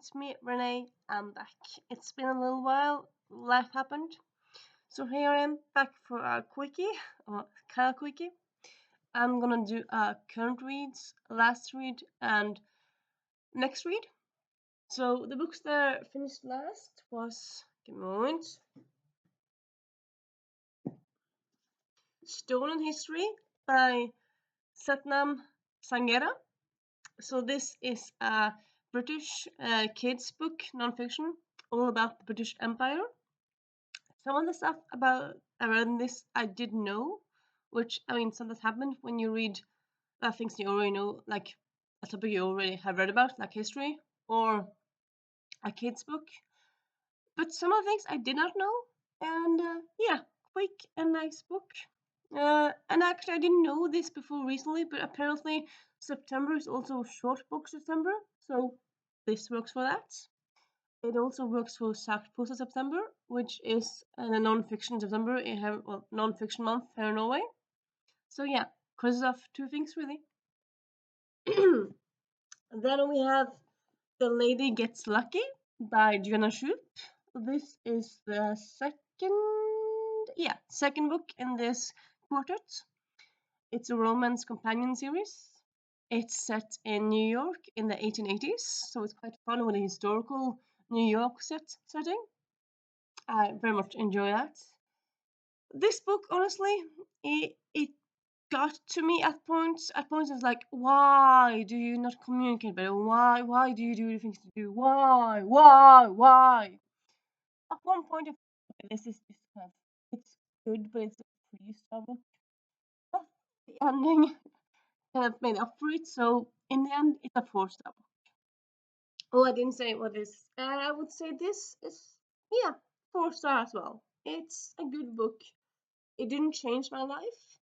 it's me, Renee. I'm back. It's been a little while. Life happened. So here I am back for a quickie, or kind of quickie. I'm gonna do current reads, last read, and next read. So the books that I finished last was, give me a moment, Stolen History by Satnam Sanghera. So this is a British kids book, non-fiction, all about the British Empire. Some of the stuff about around this I didn't know, which I mean, sometimes happened when you read things you already know, like a topic you already have read about, like history or a kid's book. But some of the things I did not know, and yeah, quick and nice book. And actually, I didn't know this before recently, but apparently September is also short book September, so this works for that. It also works for Sakprosa September, which is a non-fiction September, non-fiction month here in Norway. So yeah, crosses off two things really. Then we have The Lady Gets Lucky by Joanna Schupp. This is the second book in this quartet. It's a romance companion series. It's set in New York in the 1880s, so it's quite fun with a historical New York setting. I very much enjoy that. This book, honestly, it got to me at points. At points, it's like, why do you not communicate better? Why do you do the things you do? Why? At one point, this is kind of, it's good, but it's a three-star book. But the ending kind of made up for it. So in the end, it's a four-star book. Oh, I didn't say what is. I would say this is, yeah, four-star as well. It's a good book. It didn't change my life.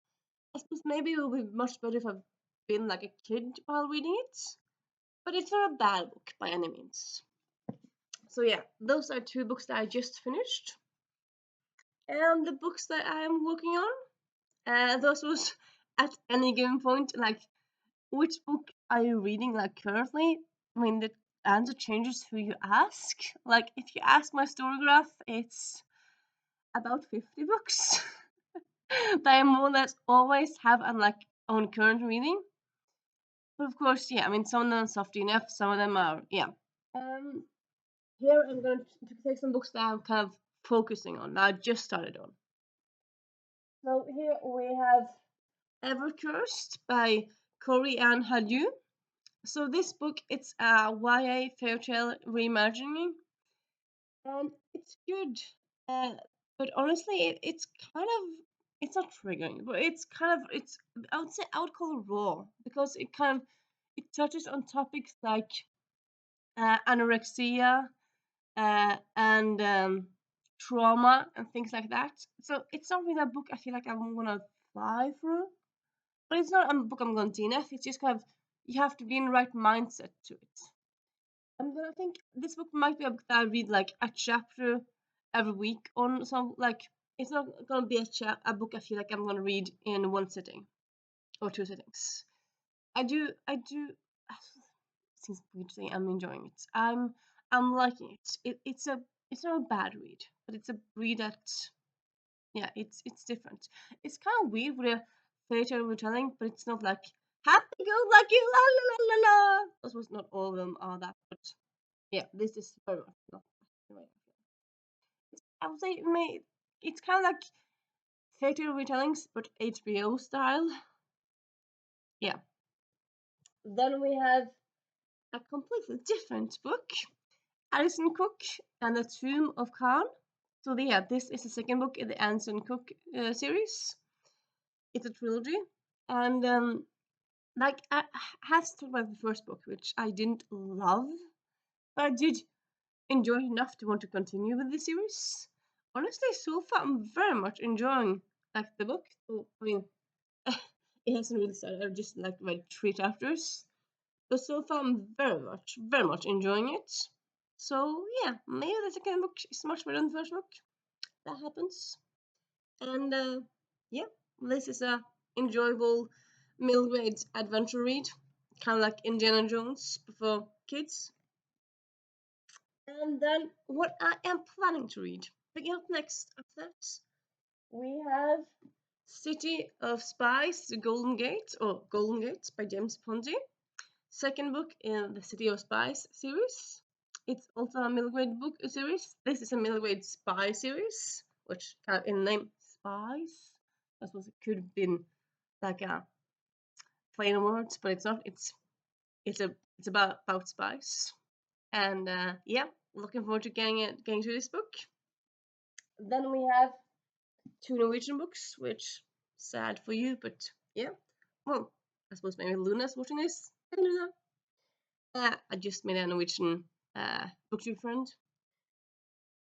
I suppose maybe it would be much better if I've been like a kid while reading it, but it's not a bad book by any means. So yeah, those are two books that I just finished. And the books that I am working on, those was at any given point, like which book are you reading like currently? I mean, the answer changes who you ask. Like if you ask my Storygraph, it's about 50 books that I more or less always have on current reading. But of course, yeah, I mean, some of them are soft enough, some of them are, yeah. Um, Here I'm going to take some books that I'm kind of focusing on, that I just started on. So here we have Evercursed by Corey Ann Hadju. So this book, it's a YA fairytale reimagining, and it's good. But honestly, it's kind of, it's not triggering, but it's kind of, it's, I would say I would call it raw, because it kind of, it touches on topics like anorexia and trauma and things like that. So it's not really a book I feel like I'm gonna fly through, but it's not a book I'm gonna DNF. It's just kind of, you have to be in the right mindset to it. And then I think this book might be a book that I read like a chapter every week on some, like, it's not gonna be a book I feel like I'm gonna read in one sitting or two sittings. I do seems weird to say I'm enjoying it. I'm liking it. It's not a bad read, but it's a read that, yeah, it's different. It's kind of weird with a fairy tale retelling, but it's not like happy go lucky la la la la la. I suppose not all of them are that, but yeah, this is very much not the way I feel. I would say it's kind of like fairy tale retellings, but HBO style. Yeah. Then we have a completely different book, Alison Cook and the Tomb of Khan. So yeah, this is the second book in the Alison Cook series. It's a trilogy, and like I have to talk about the first book, which I didn't love, but I did enjoy enough to want to continue with the series. Honestly, so far I'm very much enjoying like the book. So, I mean, it hasn't really started. I've just like read 3 chapters, but so far I'm very much enjoying it. So yeah, maybe the second book is much better than the first book. That happens. And yeah, this is a enjoyable middle grade adventure read, kind of like Indiana Jones for kids. And then what I am planning to read. Picking up next after that, we have City of Spies, The Golden Gate, or Golden Gate by James Ponti. Second book in the City of Spies series. It's also a middle grade book series. This is a middle grade spy series, which in the name Spies. I suppose it could have been like a plain words, but it's not. It's about spies. And yeah, looking forward to getting to this book. Then we have two Norwegian books, which sad for you, but yeah. Well, I suppose maybe Luna's watching this. Hey Luna. I just made a Norwegian booktube friend.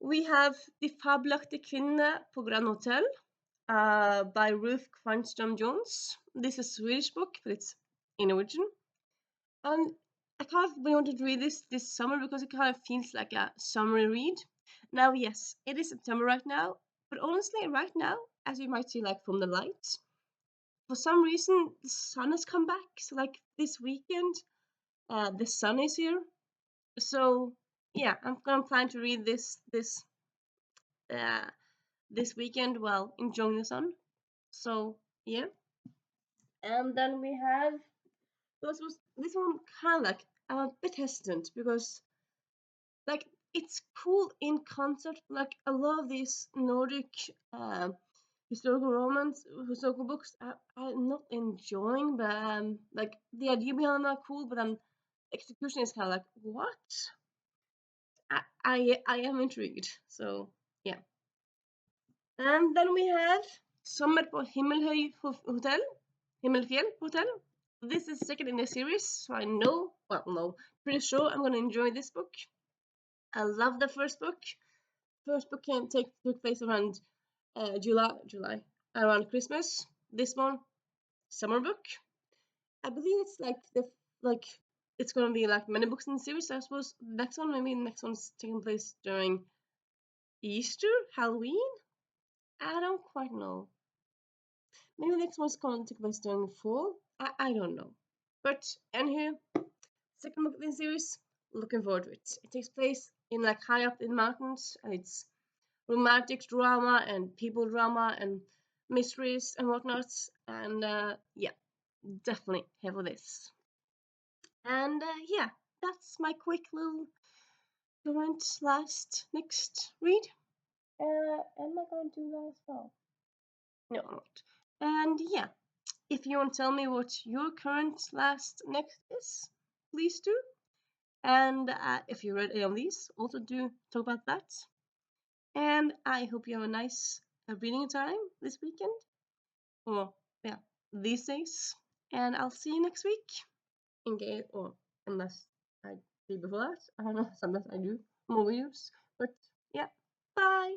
We have De fabelaktige kvinne på Grand Hotel by Ruth Kvarnström Jones. This is a Swedish book, but it's in Norwegian. And I kind of wanted to read this summer because it kind of feels like a summery read. Now, yes, it is September right now, but honestly, right now, as you might see, like from the light, for some reason the sun has come back. So, like this weekend, the sun is here. So, yeah, I'm gonna plan to read uh, this weekend while enjoying the sun. So, yeah, and then we have this one kind of like I'm a bit hesitant because like it's cool in concept. Like a lot of these Nordic historical books, I'm not enjoying, but like the idea behind them are cool, but then execution is kind of like what? I am intrigued. So yeah, and then we have Sommer på Himmelhøy Hotel, Himmelfjell Hotel. This is second in the series, so I know, well, no, pretty sure I'm gonna enjoy this book. I love the first book. First book took place around July, around Christmas. This one, summer book. I believe it's like it's gonna be like many books in the series. I suppose next one, maybe the next one's taking place during Easter, Halloween. I don't quite know. Maybe the next one's gonna take place during fall. I don't know. But anywho, second book in the series. Looking forward to it. It takes place in like high up in the mountains, and it's romantic drama and people drama and mysteries and whatnot. And yeah, definitely here for this. And yeah, that's my quick little current last next read. Am I going to do that as well? No, I'm not. And yeah, if you want to tell me what your current last next is, please do. And if you read any of these, also do talk about that. And I hope you have a nice reading time this weekend. Or, yeah, these days. And I'll see you next week. Or unless I see before that. I don't know, sometimes I do more videos. But yeah, bye!